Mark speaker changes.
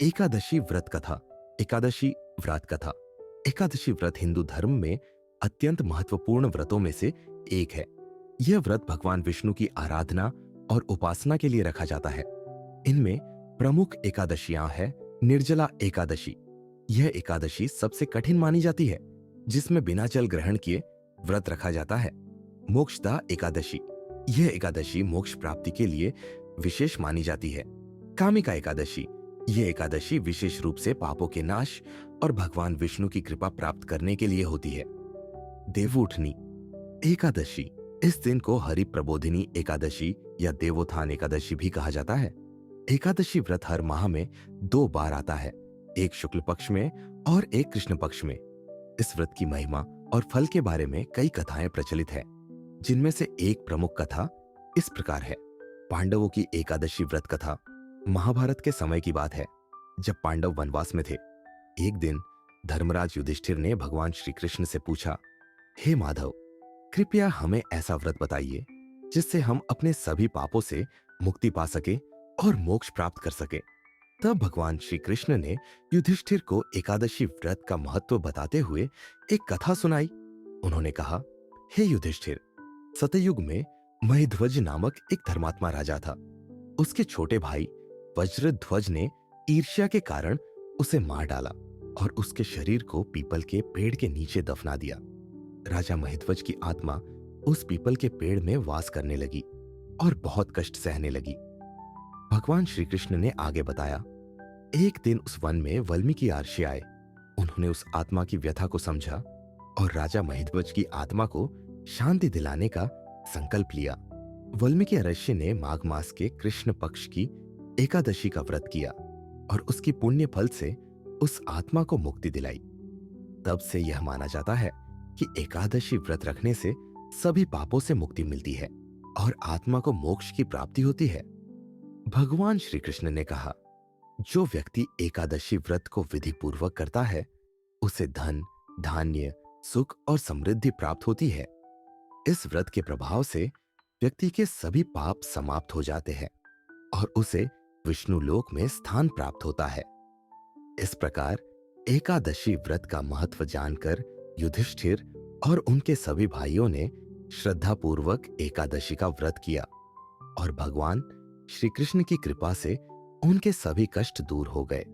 Speaker 1: एकादशी व्रत कथा। एकादशी व्रत कथा। एकादशी व्रत हिंदू धर्म में अत्यंत महत्वपूर्ण व्रतों में से एक है। यह व्रत भगवान विष्णु की आराधना और उपासना के लिए रखा जाता है। इनमें प्रमुख एकादशियां हैं। निर्जला एकादशी। यह एकादशी सबसे कठिन मानी जाती है, जिसमें बिना जल ग्रहण किए व्रत रखा जाता है। मोक्षदा एकादशी। यह एकादशी मोक्ष प्राप्ति के लिए विशेष मानी जाती है। कामिका एकादशी। यह एकादशी विशेष रूप से पापों के नाश और भगवान विष्णु की कृपा प्राप्त करने के लिए होती है। देवउठनी एकादशी। इस दिन को हरि प्रबोधिनी एकादशी या देवोत्थान एकादशी भी कहा जाता है। एकादशी व्रत हर माह में 2 बार आता है, एक शुक्ल पक्ष में और एक कृष्ण पक्ष में। इस व्रत की महिमा और फल के बारे में कई कथाएं प्रचलित है, जिनमें से एक प्रमुख कथा इस प्रकार है। पांडवों की एकादशी व्रत कथा महाभारत के समय की बात है, जब पांडव वनवास में थे। एक दिन धर्मराज युधिष्ठिर ने भगवान श्री कृष्ण से पूछा, हे माधव, कृपया हमें ऐसा व्रत बताइए जिससे हम अपने सभी पापों से मुक्ति पा सके और मोक्ष प्राप्त कर सके। तब भगवान श्री कृष्ण ने युधिष्ठिर को एकादशी व्रत का महत्व बताते हुए एक कथा सुनाई। उन्होंने कहा, हे युधिष्ठिर, सतयुग में महीध्वज नामक एक धर्मात्मा राजा था। उसके छोटे भाई वज्रध्वज ने ईर्ष्या के कारण उसे मार डाला और उसके शरीर को पीपल के पेड़ के नीचे दफना दिया। राजा महीध्वज की आत्मा उस पीपल के पेड़ में वास करने लगी और बहुत कष्ट सहने लगी। भगवान श्री कृष्ण ने आगे बताया, एक दिन उस वन में वाल्मीकि महर्षि आए। उन्होंने उस आत्मा की व्यथा को समझा और राजा महीध्वज की आत्मा को शांति दिलाने का संकल्प लिया। वाल्मीकि महर्षि ने माघ मास के कृष्ण पक्ष की एकादशी का व्रत किया और उसकी पुण्य फल से उस आत्मा को मुक्ति दिलाई। तब से यह माना जाता है कि एकादशी व्रत रखने से सभी पापों से मुक्ति मिलती है और आत्मा को मोक्ष की प्राप्ति होती है। भगवान श्री कृष्ण ने कहा, जो व्यक्ति एकादशी व्रत को विधि पूर्वक करता है, उसे धन, धान्य, सुख और समृद्धि प्राप्त होती है। इस व्रत के प्रभाव से व्यक्ति के सभी पाप समाप्त हो जाते हैं और उसे विष्णु लोक में स्थान प्राप्त होता है। इस प्रकार एकादशी व्रत का महत्व जानकर युधिष्ठिर और उनके सभी भाइयों ने श्रद्धापूर्वक एकादशी का व्रत किया और भगवान श्री कृष्ण की कृपा से उनके सभी कष्ट दूर हो गए।